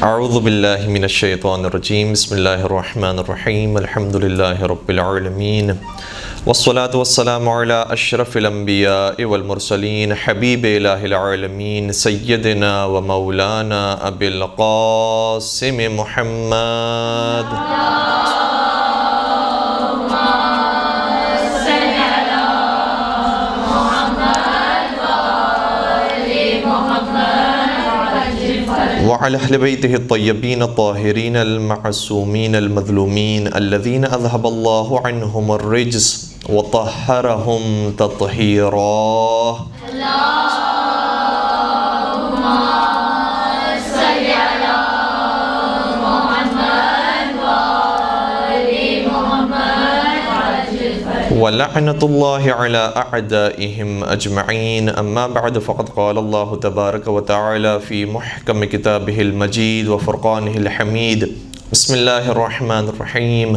اعوذ باللہ من الشیطان الرجیم بسم اللہ الرحمن الرحیم الحمد للہ رب العالمین والصلاة والسلام علی اشرف الانبیاء والمرسلین حبیب الہ العالمین سیدنا و مولانا ابی القاسم محمد وعلى اھلبیتہ الطیبین الطاہرین المعصومین المظلومین الذین اذهب اللہ عنہم الرجس وطہرہم تطہیرا۔ وَلَعْنَةُ اللَّهِ عَلَىٰ أَعْدَائِهِمْ أَجْمَعِينَ أَمَّا بَعْدُ فَقَدْ قَالَ اللَّهُ تَبَارَكَ وَتَعَالَى فِي مُحْكَمِ كِتَابِهِ الْمَجِيدِ وَفُرْقَانِهِ الْحَمِيدِ بسم الله الرحمن الرحيم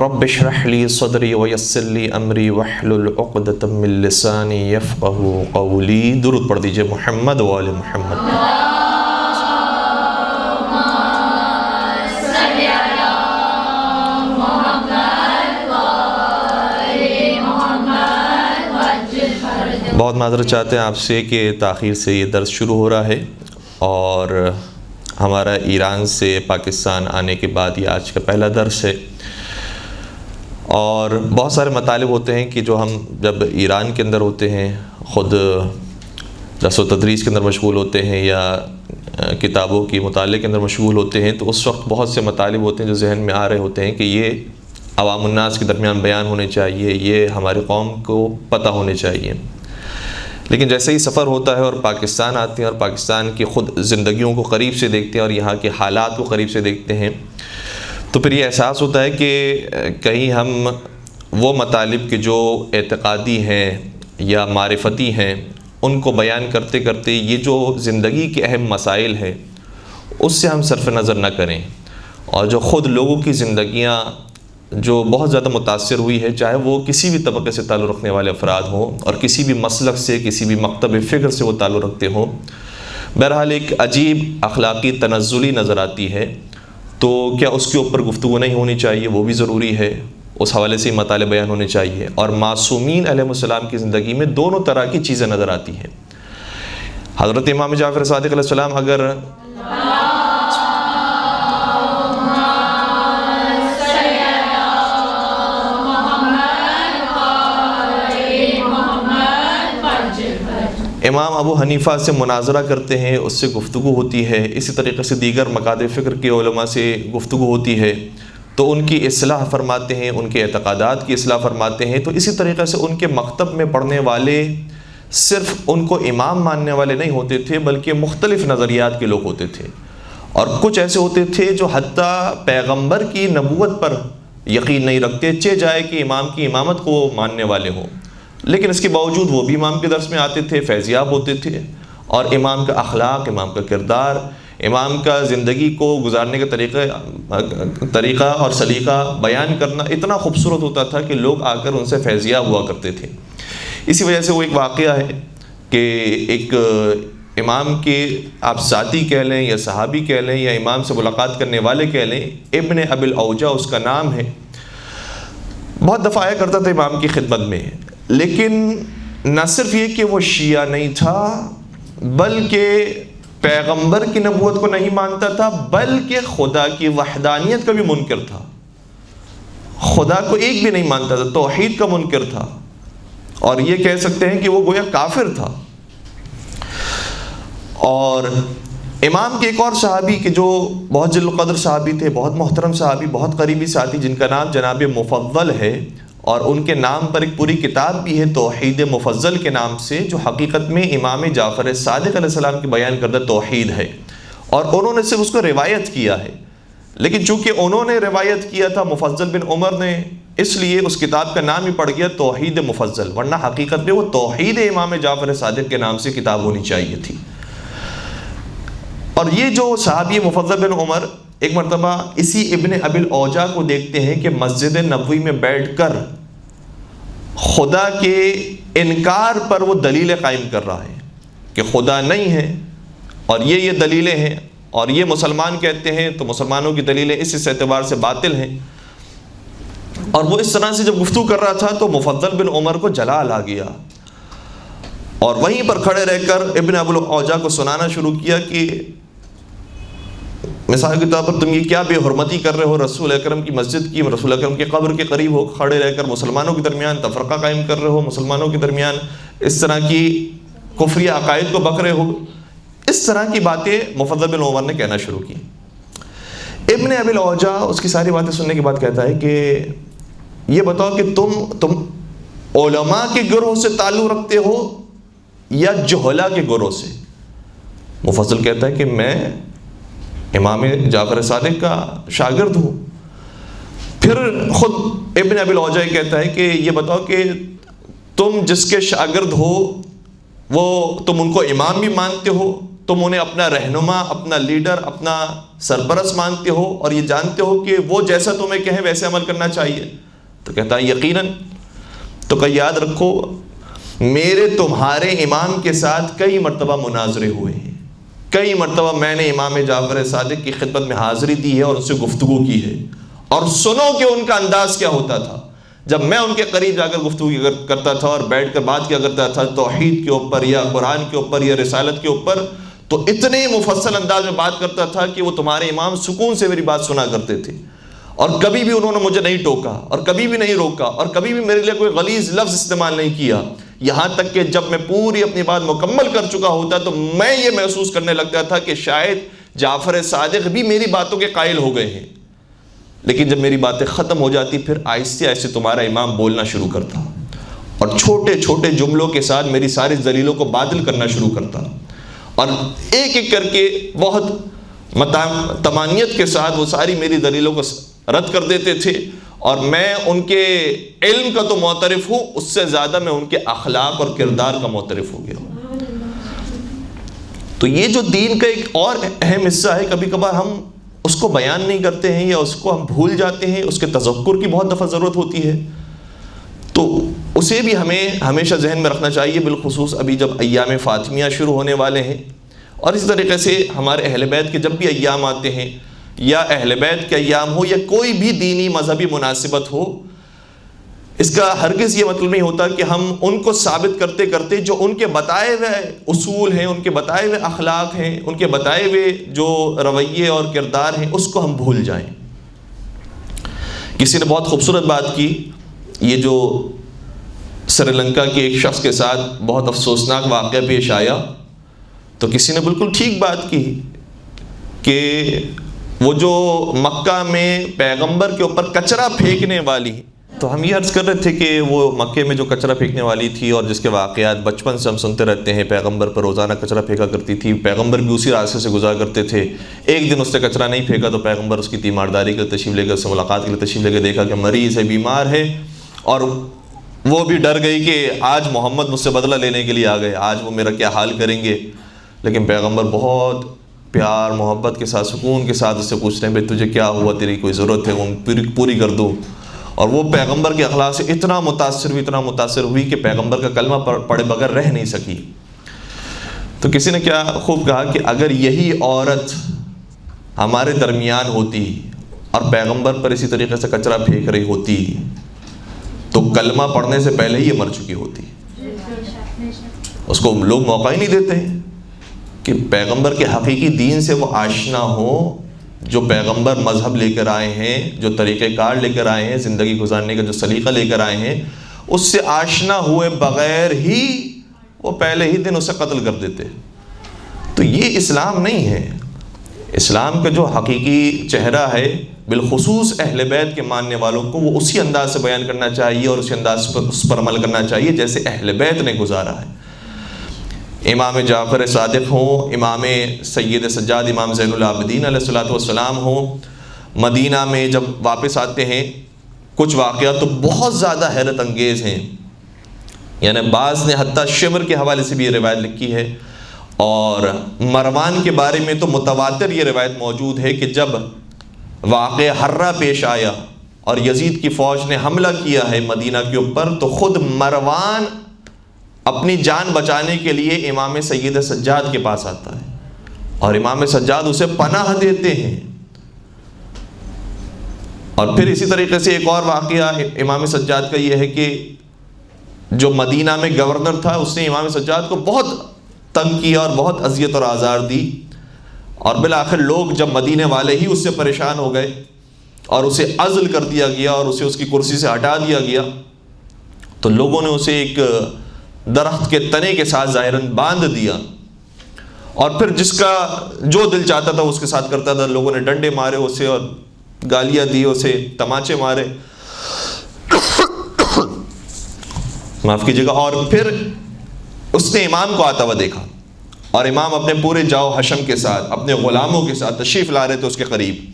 رب اشرح لي صدري ويسر لي أمري واحلل عقدة من لساني يفقهوا قولي۔ درود پڑھ دیجئے محمد و آل محمد۔ بہت معذرت چاہتے ہیں آپ سے کہ تاخیر سے یہ درس شروع ہو رہا ہے، اور ہمارا ایران سے پاکستان آنے کے بعد یہ آج کا پہلا درس ہے۔ اور بہت سارے مطالب ہوتے ہیں کہ جو ہم جب ایران کے اندر ہوتے ہیں، خود درس و تدریس کے اندر مشغول ہوتے ہیں یا کتابوں کی مطالعے کے اندر مشغول ہوتے ہیں، تو اس وقت بہت سے مطالب ہوتے ہیں جو ذہن میں آ رہے ہوتے ہیں کہ یہ عوام الناس کے درمیان بیان ہونے چاہیے، یہ ہماری قوم کو پتہ ہونے چاہیے۔ لیکن جیسے ہی سفر ہوتا ہے اور پاکستان آتے ہیں اور پاکستان کی خود زندگیوں کو قریب سے دیکھتے ہیں اور یہاں کے حالات کو قریب سے دیکھتے ہیں، تو پھر یہ احساس ہوتا ہے کہ کہیں ہم وہ مطالب کے جو اعتقادی ہیں یا معرفتی ہیں ان کو بیان کرتے کرتے یہ جو زندگی کے اہم مسائل ہیں اس سے ہم صرف نظر نہ کریں، اور جو خود لوگوں کی زندگیاں جو بہت زیادہ متاثر ہوئی ہے، چاہے وہ کسی بھی طبقے سے تعلق رکھنے والے افراد ہوں اور کسی بھی مسلک سے، کسی بھی مکتب فکر سے وہ تعلق رکھتے ہوں، بہرحال ایک عجیب اخلاقی تنزلی نظر آتی ہے، تو کیا اس کے اوپر گفتگو نہیں ہونی چاہیے؟ وہ بھی ضروری ہے، اس حوالے سے مطالعے بیان ہونے چاہیے۔ اور معصومین علیہ السلام کی زندگی میں دونوں طرح کی چیزیں نظر آتی ہیں۔ حضرت امام جعفر صادق علیہ السلام اگر امام ابو حنیفہ سے مناظرہ کرتے ہیں، اس سے گفتگو ہوتی ہے، اسی طریقے سے دیگر مکاتب فکر کے علماء سے گفتگو ہوتی ہے، تو ان کی اصلاح فرماتے ہیں، ان کے اعتقادات کی اصلاح فرماتے ہیں۔ تو اسی طریقے سے ان کے مکتب میں پڑھنے والے صرف ان کو امام ماننے والے نہیں ہوتے تھے، بلکہ مختلف نظریات کے لوگ ہوتے تھے، اور کچھ ایسے ہوتے تھے جو حتیٰ پیغمبر کی نبوت پر یقین نہیں رکھتے، چہ جائے کہ امام کی امامت کو ماننے والے ہوں، لیکن اس کے باوجود وہ بھی امام کے درس میں آتے تھے، فیضیاب ہوتے تھے، اور امام کا اخلاق، امام کا کردار، امام کا زندگی کو گزارنے کا طریقہ اور سلیقہ بیان کرنا اتنا خوبصورت ہوتا تھا کہ لوگ آ کر ان سے فیضیاب ہوا کرتے تھے۔ اسی وجہ سے وہ ایک واقعہ ہے کہ ایک امام کے آپ ساتھی کہہ لیں یا صحابی کہہ لیں یا امام سے ملاقات کرنے والے کہہ لیں، ابن ابی الاوجا اس کا نام ہے، بہت دفعہ آیا کرتا تھا امام کی خدمت میں، لیکن نہ صرف یہ کہ وہ شیعہ نہیں تھا، بلکہ پیغمبر کی نبوت کو نہیں مانتا تھا، بلکہ خدا کی وحدانیت کا بھی منکر تھا، خدا کو ایک بھی نہیں مانتا تھا، توحید کا منکر تھا، اور یہ کہہ سکتے ہیں کہ وہ گویا کافر تھا۔ اور امام کے ایک اور صحابی کہ جو بہت جلیل القدر صحابی تھے، بہت محترم صحابی، بہت قریبی ساتھی، جن کا نام جناب مفضل ہے، اور ان کے نام پر ایک پوری کتاب بھی ہے توحید مفضل کے نام سے، جو حقیقت میں امام جعفر صادق علیہ السلام کی بیان کردہ توحید ہے، اور انہوں نے صرف اس کو روایت کیا ہے، لیکن چونکہ انہوں نے روایت کیا تھا مفضل بن عمر نے، اس لیے اس کتاب کا نام ہی پڑ گیا توحید مفضل، ورنہ حقیقت میں وہ توحید امام جعفر صادق کے نام سے کتاب ہونی چاہیے تھی۔ اور یہ جو صحابی مفضل بن عمر ایک مرتبہ اسی ابن ابی الاوجا کو دیکھتے ہیں کہ مسجد نبوی میں بیٹھ کر خدا کے انکار پر وہ دلیلیں قائم کر رہا ہے کہ خدا نہیں ہے، اور یہ دلیلیں ہیں، اور یہ مسلمان کہتے ہیں تو مسلمانوں کی دلیلیں اس اعتبار سے باطل ہیں. اور وہ اس طرح سے جب گفتگو کر رہا تھا تو مفضل بن عمر کو جلال آ گیا اور وہیں پر کھڑے رہ کر ابن ابو الاوجاع کو سنانا شروع کیا کہ مثال کے طور پر تم یہ کیا بے حرمتی کر رہے ہو رسول اکرم کی مسجد کی, رسول اکرم کے قبر کے قریب ہو کھڑے رہ کر مسلمانوں کے درمیان تفرقہ قائم کر رہے ہو, مسلمانوں کے درمیان اس طرح کی کفری عقائد کو بک رہے ہو. اس طرح کی باتیں مفضل بن عمر نے کہنا شروع کی. ابن ابی الاوجاع اس کی ساری باتیں سننے کے بعد کہتا ہے کہ یہ بتاؤ کہ تم علماء کے گروہ سے تعلق رکھتے ہو یا جہلا کے گروہ سے؟ مفضل کہتا ہے کہ میں امام جعفر صادق کا شاگرد ہوں. پھر خود ابن ابی الاوجاع کہتا ہے کہ یہ بتاؤ کہ تم جس کے شاگرد ہو وہ تم ان کو امام بھی مانتے ہو, تم انہیں اپنا رہنما, اپنا لیڈر, اپنا سرپرست مانتے ہو اور یہ جانتے ہو کہ وہ جیسا تمہیں کہیں ویسے عمل کرنا چاہیے؟ تو کہتا ہے یقیناً. تو کہ یاد رکھو میرے تمہارے امام کے ساتھ کئی مرتبہ مناظرے ہوئے ہیں, کئی مرتبہ میں نے امام جعفر صادق کی خدمت میں حاضری دی ہے اور ان سے گفتگو کی ہے, اور سنو کہ ان کا انداز کیا ہوتا تھا. جب میں ان کے قریب جا کر گفتگو کرتا تھا اور بیٹھ کر بات کیا کرتا تھا توحید کے اوپر یا قرآن کے اوپر یا رسالت کے اوپر, تو اتنے مفصل انداز میں بات کرتا تھا کہ وہ تمہارے امام سکون سے میری بات سنا کرتے تھے, اور کبھی بھی انہوں نے مجھے نہیں ٹوکا اور کبھی بھی نہیں روکا اور کبھی بھی میرے لیے کوئی غلیظ لفظ استعمال نہیں کیا. یہاں تک کہ جب میں پوری اپنی بات مکمل کر چکا ہوتا تو میں یہ محسوس کرنے لگتا تھا کہ شاید جعفر صادق بھی میری باتوں کے قائل ہو گئے ہیں. لیکن جب میری باتیں ختم ہو جاتی پھر آہستہ آہستہ تمہارا امام بولنا شروع کرتا اور چھوٹے چھوٹے جملوں کے ساتھ میری ساری دلیلوں کو باطل کرنا شروع کرتا, اور ایک ایک کر کے بہت تمانیت کے ساتھ وہ ساری میری دلیلوں کو رد کر دیتے تھے. اور میں ان کے علم کا تو معترف ہوں, اس سے زیادہ میں ان کے اخلاق اور کردار کا معترف ہو گیا ہوں. تو یہ جو دین کا ایک اور اہم حصہ ہے, کبھی کبھار ہم اس کو بیان نہیں کرتے ہیں یا اس کو ہم بھول جاتے ہیں, اس کے تذکر کی بہت دفعہ ضرورت ہوتی ہے, تو اسے بھی ہمیں ہمیشہ ذہن میں رکھنا چاہیے, بالخصوص ابھی جب ایام فاطمیہ شروع ہونے والے ہیں. اور اس طریقے سے ہمارے اہل بیت کے جب بھی ایام آتے ہیں, یا اہل بیت کے ایام ہو یا کوئی بھی دینی مذہبی مناسبت ہو, اس کا ہرگز یہ مطلب نہیں ہوتا کہ ہم ان کو ثابت کرتے کرتے جو ان کے بتائے ہوئے اصول ہیں, ان کے بتائے ہوئے اخلاق ہیں, ان کے بتائے ہوئے جو رویے اور کردار ہیں, اس کو ہم بھول جائیں. کسی نے بہت خوبصورت بات کی, یہ جو سری لنکا کے ایک شخص کے ساتھ بہت افسوسناک واقعہ پیش آیا, تو کسی نے بالکل ٹھیک بات کی کہ وہ جو مکہ میں پیغمبر کے اوپر کچرا پھینکنے والی, تو ہم یہ عرض کر رہے تھے کہ وہ مکے میں جو کچرا پھینکنے والی تھی اور جس کے واقعات بچپن سے ہم سنتے رہتے ہیں, پیغمبر پر روزانہ کچرا پھینکا کرتی تھی, پیغمبر بھی اسی راستے سے گزارا کرتے تھے. ایک دن اس نے کچرا نہیں پھینکا تو پیغمبر اس کی تیمارداری کے لیے تشریف لے گئے, اس سے ملاقات کے لیے تشریف لے کے دیکھا کہ مریض ہے, بیمار ہے, اور وہ بھی ڈر گئی کہ آج محمد مجھ سے بدلہ لینے کے لیے آ گئے, آج وہ میرا کیا حال کریں گے. لیکن پیغمبر بہت پیار محبت کے ساتھ سکون کے ساتھ اس سے پوچھتے ہیں بھائی تجھے کیا ہوا, تیری کوئی ضرورت ہے وہ پوری کر دو. اور وہ پیغمبر کے اخلاق سے اتنا متاثر ہوئی کہ پیغمبر کا کلمہ پڑھے بغیر رہ نہیں سکی. تو کسی نے کیا خوب کہا کہ اگر یہی عورت ہمارے درمیان ہوتی اور پیغمبر پر اسی طریقے سے کچرا پھینک رہی ہوتی تو کلمہ پڑھنے سے پہلے ہی یہ مر چکی ہوتی. اس کو لوگ موقع ہی نہیں دیتے کہ پیغمبر کے حقیقی دین سے وہ آشنا ہو, جو پیغمبر مذہب لے کر آئے ہیں, جو طریقہ کار لے کر آئے ہیں, زندگی گزارنے کا جو سلیقہ لے کر آئے ہیں, اس سے آشنا ہوئے بغیر ہی وہ پہلے ہی دن اسے قتل کر دیتے. تو یہ اسلام نہیں ہے. اسلام کا جو حقیقی چہرہ ہے, بالخصوص اہل بیت کے ماننے والوں کو وہ اسی انداز سے بیان کرنا چاہیے اور اسی انداز پر اس پر عمل کرنا چاہیے جیسے اہل بیت نے گزارا ہے. امام جعفر صادق ہوں, امام سید سجاد امام زین العابدین علیہ الصلوۃ والسلام ہوں, مدینہ میں جب واپس آتے ہیں کچھ واقعات تو بہت زیادہ حیرت انگیز ہیں. یعنی بعض نے حتیٰ شمر کے حوالے سے بھی یہ روایت لکھی ہے, اور مروان کے بارے میں تو متواتر یہ روایت موجود ہے کہ جب واقعہ حرہ پیش آیا اور یزید کی فوج نے حملہ کیا ہے مدینہ کے اوپر, تو خود مروان اپنی جان بچانے کے لیے امام سید سجاد کے پاس آتا ہے اور امام سجاد اسے پناہ دیتے ہیں۔ اور پھر اسی طریقے سے ایک اور واقعہ امام سجاد کا یہ ہے کہ جو مدینہ میں گورنر تھا اس نے امام سجاد کو بہت تنگ کیا اور بہت اذیت اور آزار دی، اور بالآخر لوگ جب مدینے والے ہی اس سے پریشان ہو گئے اور اسے عزل کر دیا گیا اور اسے اس کی کرسی سے ہٹا دیا گیا، تو لوگوں نے اسے ایک درخت کے تنے کے ساتھ ظاہراً باندھ دیا، اور پھر جس کا جو دل چاہتا تھا اس کے ساتھ کرتا تھا۔ لوگوں نے ڈنڈے مارے اسے اور گالیاں دی اسے، تماچے مارے، معاف کیجیے گا۔ اور پھر اس نے امام کو آتا ہوا دیکھا، اور امام اپنے پورے جاؤ حشم کے ساتھ اپنے غلاموں کے ساتھ تشریف لا رہے تھے اس کے قریب،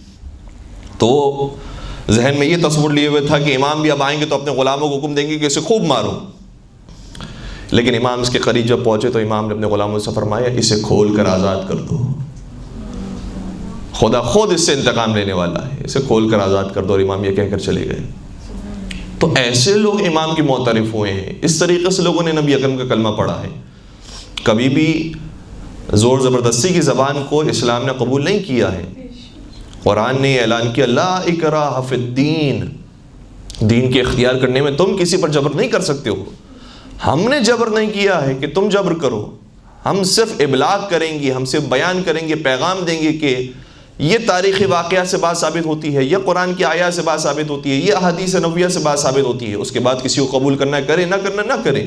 تو وہ ذہن میں یہ تصور لیے ہوئے تھا کہ امام بھی اب آئیں گے تو اپنے غلاموں کو حکم دیں گے کہ اسے خوب مارو۔ لیکن امام اس کے قریب جب پہنچے تو امام نے اپنے غلاموں سے فرمایا اسے کھول کر آزاد کر دو، خدا خود اس سے انتقام لینے والا ہے، اسے کھول کر آزاد کر دو۔ اور امام یہ کہہ کر چلے گئے۔ تو ایسے لوگ امام کی معترف ہوئے ہیں، اس طریقے سے لوگوں نے نبی اکرم کا کلمہ پڑھا ہے۔ کبھی بھی زور زبردستی کی زبان کو اسلام نے قبول نہیں کیا ہے۔ قرآن نے اعلان کیا لا اکراہ فی الدین، دین کے اختیار کرنے میں تم کسی پر جبر نہیں کر سکتے ہو۔ ہم نے جبر نہیں کیا ہے کہ تم جبر کرو، ہم صرف ابلاغ کریں گے، ہم صرف بیان کریں گے، پیغام دیں گے کہ یہ تاریخی واقعہ سے بات ثابت ہوتی ہے، یہ قرآن کی آیات سے بات ثابت ہوتی ہے، یہ احادیث نبویہ سے بات ثابت ہوتی ہے۔ اس کے بعد کسی کو قبول کرنا ہے کرے، نہ کرنا نہ کرے۔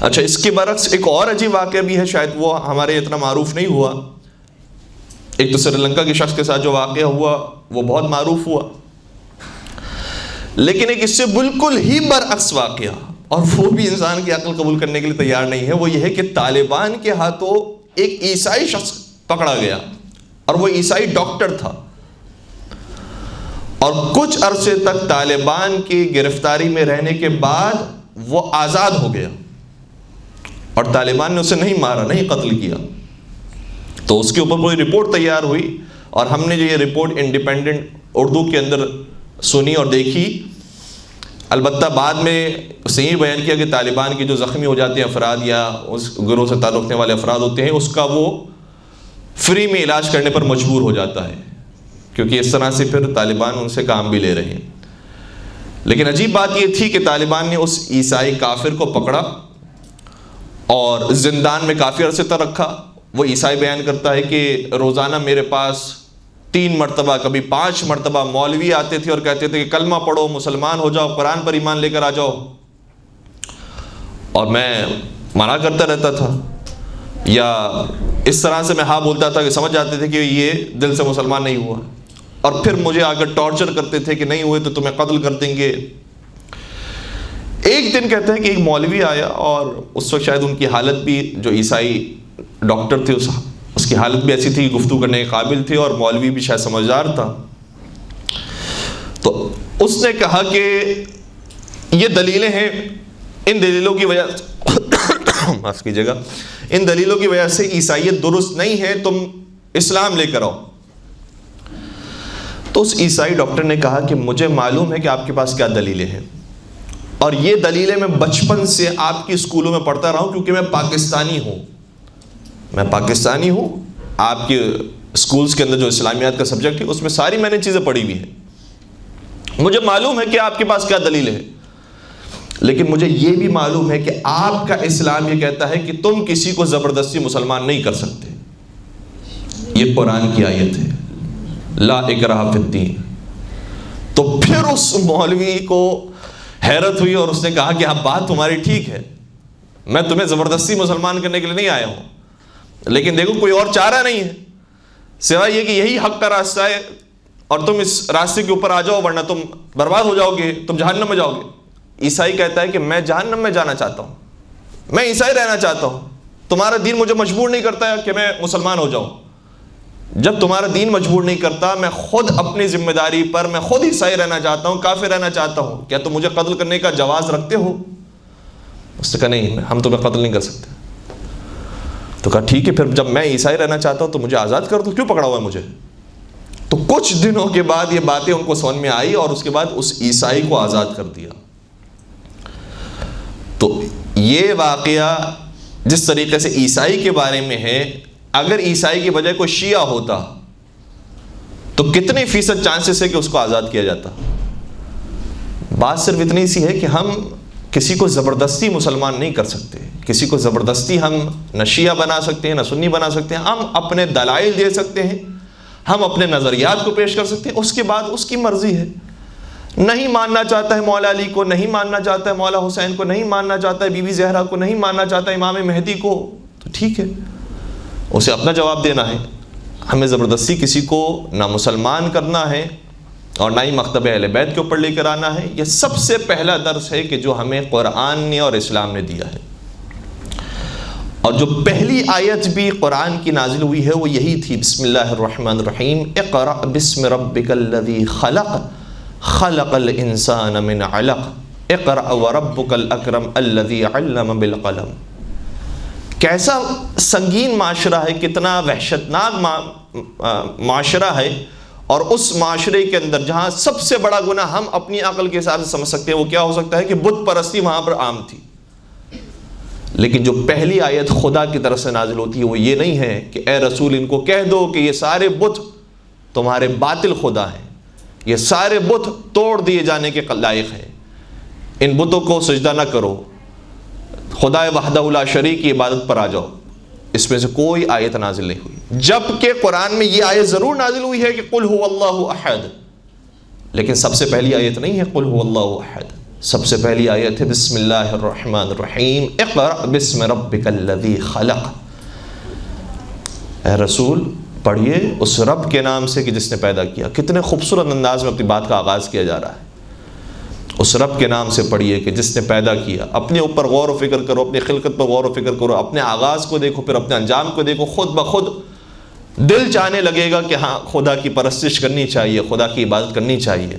اچھا، اس کے برعکس ایک اور عجیب واقعہ بھی ہے، شاید وہ ہمارے اتنا معروف نہیں ہوا۔ ایک تو سری لنکا کے شخص کے ساتھ جو واقعہ ہوا وہ بہت معروف ہوا، لیکن ایک اس سے بالکل ہی برعکس واقعہ، اور وہ بھی انسان کی عقل قبول کرنے کے لیے تیار نہیں ہے۔ وہ یہ ہے کہ طالبان کے ہاتھوں ایک عیسائی شخص پکڑا گیا، اور وہ عیسائی ڈاکٹر تھا، اور کچھ عرصے تک طالبان کی گرفتاری میں رہنے کے بعد وہ آزاد ہو گیا، اور طالبان نے اسے نہیں مارا، نہیں قتل کیا۔ تو اس کے اوپر کوئی رپورٹ تیار ہوئی، اور ہم نے جو یہ رپورٹ انڈیپینڈنٹ اردو کے اندر سنی اور دیکھی۔ البتہ بعد میں اس نے یہ بیان کیا کہ طالبان کے جو زخمی ہو جاتے ہیں افراد یا اس گروہ سے تعلق رکھنے والے افراد ہوتے ہیں، اس کا وہ فری میں علاج کرنے پر مجبور ہو جاتا ہے، کیونکہ اس طرح سے پھر طالبان ان سے کام بھی لے رہے ہیں۔ لیکن عجیب بات یہ تھی کہ طالبان نے اس عیسائی کافر کو پکڑا اور زندان میں کافی عرصے تک رکھا۔ وہ عیسائی بیان کرتا ہے کہ روزانہ میرے پاس 3 مرتبہ کبھی 5 مرتبہ مولوی آتے تھے اور کہتے تھے کہ کلمہ پڑھو، مسلمان ہو جاؤ، قرآن پر ایمان لے کر آ جاؤ، اور میں منع کرتا رہتا تھا، یا اس طرح سے میں ہاں بولتا تھا کہ سمجھ جاتے تھے کہ یہ دل سے مسلمان نہیں ہوا، اور پھر مجھے آ کر ٹارچر کرتے تھے کہ نہیں ہوئے تو تمہیں قتل کر دیں گے۔ ایک دن کہتے ہیں کہ ایک مولوی آیا، اور اس وقت شاید ان کی حالت بھی، جو عیسائی ڈاکٹر تھے اس کی حالت بھی ایسی تھی کہ گفتگو کرنے کے قابل تھے، اور مولوی بھی شاید سمجھدار تھا۔ تو اس نے کہا کہ یہ دلیلیں ہیں، ان دلیلوں کی وجہ معاف کیجیے گا، ان دلیلوں کی وجہ سے عیسائیت درست نہیں ہے، تم اسلام لے کر آؤ۔ تو اس عیسائی ڈاکٹر نے کہا کہ مجھے معلوم ہے کہ آپ کے پاس کیا دلیلیں ہیں، اور یہ دلیلیں میں بچپن سے آپ کی اسکولوں میں پڑھتا رہا ہوں، کیونکہ میں پاکستانی ہوں، آپ کے اسکولز کے اندر جو اسلامیات کا سبجیکٹ ہے اس میں ساری میں نے چیزیں پڑھی ہوئی ہیں، مجھے معلوم ہے کہ آپ کے پاس کیا دلیل ہے، لیکن مجھے یہ بھی معلوم ہے کہ آپ کا اسلام یہ کہتا ہے کہ تم کسی کو زبردستی مسلمان نہیں کر سکتے، یہ قرآن کی آیت ہے لا اکراہ فی الدین۔ تو پھر اس مولوی کو حیرت ہوئی، اور اس نے کہا کہ ہاں بات تمہاری ٹھیک ہے، میں تمہیں زبردستی مسلمان کرنے کے لیے نہیں آیا ہوں، لیکن دیکھو کوئی اور چارہ نہیں ہے سوائے یہ کہ یہی حق کا راستہ ہے، اور تم اس راستے کے اوپر آ جاؤ، ورنہ تم برباد ہو جاؤ گے، تم جہنم میں جاؤ گے۔ عیسائی کہتا ہے کہ میں جہنم میں جانا چاہتا ہوں، میں عیسائی رہنا چاہتا ہوں، تمہارا دین مجھے مجبور نہیں کرتا ہے کہ میں مسلمان ہو جاؤں۔ جب تمہارا دین مجبور نہیں کرتا، میں خود اپنی ذمہ داری پر میں خود عیسائی رہنا چاہتا ہوں، کافر رہنا چاہتا ہوں، کیا تم مجھے قتل کرنے کا جواز رکھتے ہو؟ اس نے کہا نہیں، ہم تمہیں قتل نہیں کر سکتے۔ تو کہا ٹھیک ہے، پھر جب میں عیسائی رہنا چاہتا ہوں تو مجھے آزاد کر دو، کیوں پکڑا ہوا ہے مجھے؟ تو کچھ دنوں کے بعد یہ باتیں ان کو سمجھ میں آئی، اور اس کے بعد اس عیسائی کو آزاد کر دیا۔ تو یہ واقعہ جس طریقے سے عیسائی کے بارے میں ہے، اگر عیسائی کی بجائے کوئی شیعہ ہوتا تو کتنے فیصد چانسز ہے کہ اس کو آزاد کیا جاتا؟ بات صرف اتنی سی ہے کہ ہم کسی کو زبردستی مسلمان نہیں کر سکتے، کسی کو زبردستی ہم نہ شیعہ بنا سکتے ہیں نہ سنی بنا سکتے ہیں. ہم اپنے دلائل دے سکتے ہیں، ہم اپنے نظریات کو پیش کر سکتے ہیں، اس کے بعد اس کی مرضی ہے. نہیں ماننا چاہتا ہے مولا علی کو، نہیں ماننا چاہتا ہے مولا حسین کو، نہیں ماننا چاہتا ہے بی بی زہرا کو، نہیں ماننا چاہتا ہے امام مہدی کو، تو ٹھیک ہے، اسے اپنا جواب دینا ہے. ہمیں زبردستی کسی کو نہ مسلمان کرنا ہے اور نہ ہی مکتب اہل بیت کے اوپر لے کر آنا ہے. یہ سب سے پہلا درس ہے کہ جو ہمیں قرآن نے اور اسلام نے دیا ہے. اور جو پہلی آیت بھی قرآن کی نازل ہوئی ہے وہ یہی تھی، بسم اللہ الرحمن الرحیم، اقرأ بسم ربک الذی خلق خلق الانسان من علق اقرأ وربک الاکرم الذی علم بالقلم. کیسا سنگین معاشرہ ہے، کتنا وحشتناک معاشرہ ہے. اور اس معاشرے کے اندر جہاں سب سے بڑا گناہ ہم اپنی عقل کے حساب سے سمجھ سکتے ہیں وہ کیا ہو سکتا ہے کہ بت پرستی وہاں پر عام تھی. لیکن جو پہلی آیت خدا کی طرف سے نازل ہوتی ہے وہ یہ نہیں ہے کہ اے رسول ان کو کہہ دو کہ یہ سارے بت تمہارے باطل خدا ہیں، یہ سارے بت توڑ دیے جانے کے لائق ہیں، ان بتوں کو سجدہ نہ کرو، خدا وحدہ لا شریک کی عبادت پر آ جاؤ. اس میں سے کوئی آیت نازل نہیں ہوئی، جبکہ قرآن میں یہ آیت ضرور نازل ہوئی ہے کہ قل هو اللہ احد، لیکن سب سے پہلی آیت نہیں ہے قل هو اللہ احد. سب سے پہلی آیت ہے بسم اللہ الرحمن الرحیم اقرأ بسم ربک الذی خلق. اے رسول پڑھیے اس رب کے نام سے کہ جس نے پیدا کیا. کتنے خوبصورت انداز میں اپنی بات کا آغاز کیا جا رہا ہے. اس رب کے نام سے پڑھیے کہ جس نے پیدا کیا. اپنے اوپر غور و فکر کرو، اپنی خلقت پر غور و فکر کرو، اپنے آغاز کو دیکھو، پھر اپنے انجام کو دیکھو. خود بخود دل چاہنے لگے گا کہ ہاں خدا کی پرستش کرنی چاہیے، خدا کی عبادت کرنی چاہیے.